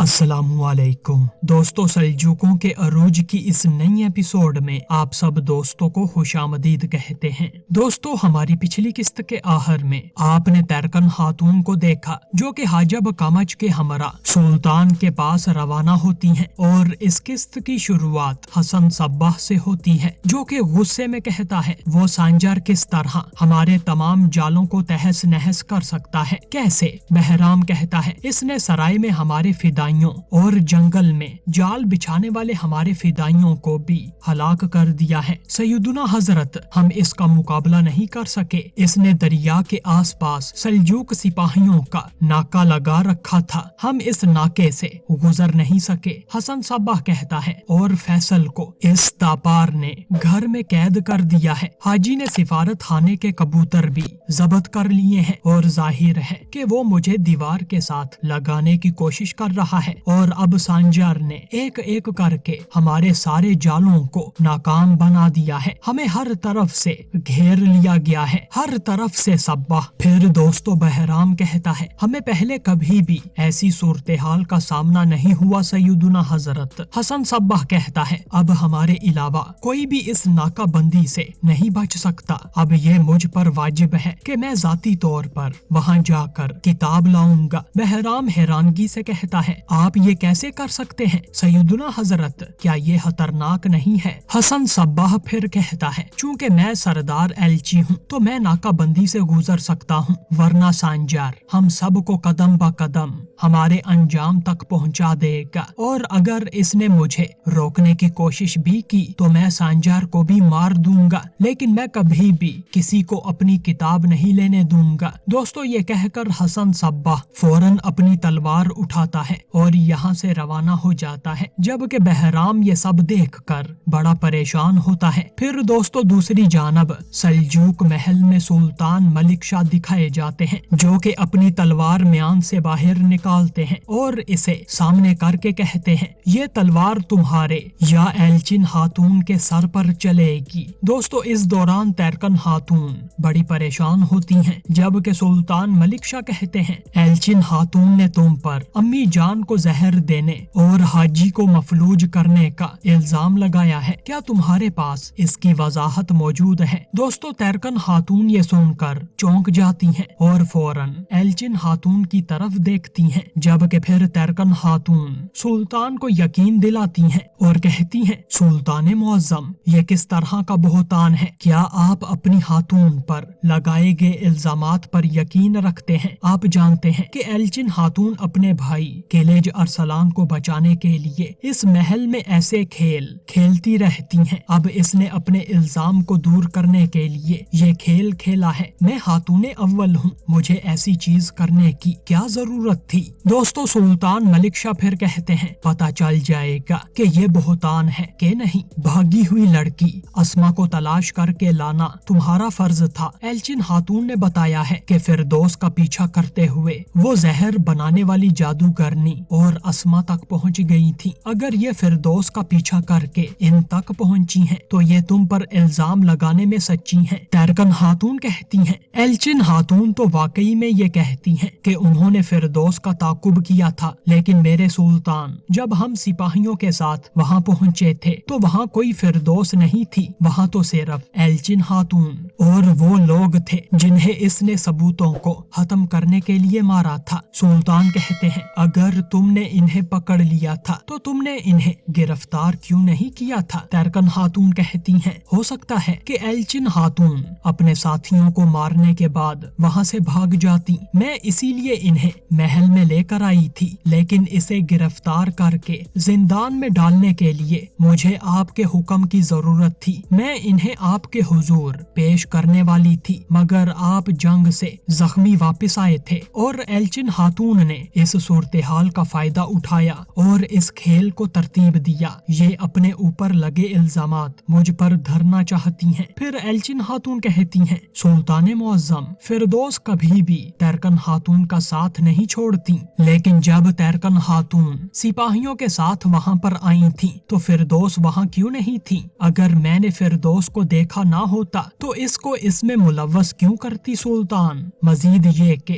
السلام علیکم دوستو، سلجوقوں کے عروج کی اس نئی ایپیسوڈ میں آپ سب دوستوں کو خوش آمدید کہتے ہیں۔ دوستو، ہماری پچھلی قسط کے آخر میں آپ نے ترکن خاتون کو دیکھا جو کہ حاجب کمچ کے ہمراہ سلطان کے پاس روانہ ہوتی ہیں، اور اس قسط کی شروعات حسن صباح سے ہوتی ہے جو کہ غصے میں کہتا ہے وہ سانجر کس طرح ہمارے تمام جالوں کو تہس نہس کر سکتا ہے، کیسے؟ بہرام کہتا ہے اس نے سرائے میں ہمارے فدائیوں اور جنگل میں جال بچھانے والے ہمارے فدائیوں کو بھی ہلاک کر دیا ہے۔ سیدنا حضرت، ہم اس کا مقابلہ نہیں کر سکے۔ اس نے دریا کے آس پاس سلجوق سپاہیوں کا ناکہ لگا رکھا تھا، ہم اس ناکے سے گزر نہیں سکے۔ حسن صباح کہتا ہے اور فیصل کو اس تاپار نے گھر میں قید کر دیا ہے۔ حاجی نے سفارت خانے کے کبوتر بھی ضبط کر لیے ہیں، اور ظاہر ہے کہ وہ مجھے دیوار کے ساتھ لگانے کی کوشش کر رہا ہے، اور اب سانجر نے ایک ایک کر کے ہمارے سارے جالوں کو ناکام بنا دیا ہے، ہمیں ہر طرف سے گھیر لیا گیا ہے، ہر طرف سے صباح۔ پھر دوستو بہرام کہتا ہے ہمیں پہلے کبھی بھی ایسی صورتحال کا سامنا نہیں ہوا سیدنا حضرت۔ حسن صباح کہتا ہے اب ہمارے علاوہ کوئی بھی اس ناکہ بندی سے نہیں بچ سکتا، اب یہ مجھ پر واجب ہے کہ میں ذاتی طور پر وہاں جا کر کتاب لاؤں گا۔ بہرام حیرانگی سے کہتا ہے آپ یہ کیسے کر سکتے ہیں سیدنا حضرت، کیا یہ خطرناک نہیں ہے؟ حسن صباح پھر کہتا ہے چونکہ میں سردار ایلچی ہوں تو میں ناکہ بندی سے گزر سکتا ہوں، ورنہ سانجر ہم سب کو قدم با قدم ہمارے انجام تک پہنچا دے گا، اور اگر اس نے مجھے روکنے کی کوشش بھی کی تو میں سانجر کو بھی مار دوں گا، لیکن میں کبھی بھی کسی کو اپنی کتاب نہیں لینے دوں گا۔ دوستو، یہ کہہ کر حسن صباح فوراً اپنی تلوار اٹھاتا ہے اور یہاں سے روانہ ہو جاتا ہے، جبکہ بہرام یہ سب دیکھ کر بڑا پریشان ہوتا ہے۔ پھر دوستو دوسری جانب سلجوق محل میں سلطان ملک شاہ دکھائے جاتے ہیں جو کہ اپنی تلوار میان سے باہر نکالتے ہیں اور اسے سامنے کر کے کہتے ہیں یہ تلوار تمہارے یا ایلچن خاتون کے سر پر چلے گی۔ دوستو، اس دوران ترکن خاتون بڑی پریشان ہوتی ہیں، جبکہ سلطان ملک شاہ کہتے ہیں ایلچن خاتون نے تم پر امی جان کو زہر دینے اور حاجی کو مفلوج کرنے کا الزام لگایا ہے، کیا تمہارے پاس اس کی وضاحت موجود ہے؟ دوستو، ترکن خاتون یہ سن کر چونک جاتی ہیں اور فوراً ایلچن خاتون کی طرف دیکھتی ہیں، جبکہ پھر ترکن خاتون سلطان کو یقین دلاتی ہیں اور کہتی ہیں سلطان معظم، یہ کس طرح کا بہتان ہے؟ کیا آپ اپنی خاتون پر لگائے گئے الزامات پر یقین رکھتے ہیں؟ آپ جانتے ہیں کہ ایلچن خاتون اپنے بھائی کیلیج ارسلان کو بچانے کے لیے اس محل میں ایسے کھیل کھیلتی رہتی ہیں، اب اس نے اپنے الزام کو دور کرنے کے لیے یہ کھیل کھیلا ہے۔ میں خاتون اول ہوں، مجھے ایسی چیز کرنے کی کیا ضرورت تھی؟ دوستو، سلطان ملک شاہ پھر کہتے ہیں پتہ چل جائے گا کہ یہ بہتان ہے کہ نہیں، بھاگی ہوئی لڑکی اسما کو تلاش کر کے لانا تمہارا فرض تھا۔ ایلچن خاتون نے بتایا ہے کہ فردوس کا پیچھا کرتے ہوئے وہ زہر بنانے والی جادوگرنی اور اسما تک پہنچ گئی تھی، اگر یہ فردوس کا پیچھا کر کے ان تک پہنچی ہیں تو یہ تم پر الزام لگانے میں سچی ہیں۔ ترکن خاتون کہتی ہیں ایلچن خاتون تو واقعی میں یہ کہتی ہیں کہ انہوں نے فردوس کا تعاقب کیا تھا، لیکن میرے سلطان جب ہم سپاہیوں کے ساتھ وہاں پہنچے تھے تو وہاں کوئی فردوس نہیں تھی، وہاں تو صرف ایلچن خاتون اور وہ لوگ تھے جنہیں اس نے ثبوتوں کو ختم کرنے کے لیے مارا تھا۔ سلطان کہتے ہیں اگر تم نے انہیں پکڑ لیا تھا تو تم نے انہیں گرفتار کیوں نہیں کیا تھا؟ ترکن خاتون کہتی ہیں ہو سکتا ہے کہ ایلچن خاتون اپنے ساتھیوں کو مارنے کے بعد وہاں سے بھاگ جاتی، میں اسی لیے انہیں محل میں لے کر آئی تھی، لیکن اسے گرفتار کر کے زندان میں ڈالنے کے لیے مجھے آپ کے حکم کی ضرورت تھی، میں انہیں آپ کے حضور پیش کرنے والی تھی، مگر آپ جنگ سے زخمی واپس آئے تھے، اور ایلچن خاتون نے اس صورتحال کا فائدہ اٹھایا اور اس کھیل کو ترتیب دیا، یہ اپنے اوپر لگے الزامات مجھ پر دھرنا چاہتی ہیں۔ پھر ایلچن خاتون کہتی ہیں سلطان معظم، فردوس کبھی بھی ترکن خاتون کا ساتھ نہیں چھوڑتی، لیکن جب ترکن خاتون سپاہیوں کے ساتھ وہاں پر آئی تھی تو فردوس وہاں کیوں نہیں تھی؟ اگر میں نے فردوس کو دیکھا نہ ہوتا تو اس کو اس میں ملوث کیوں کرتی سلطان؟ مزید یہ کہ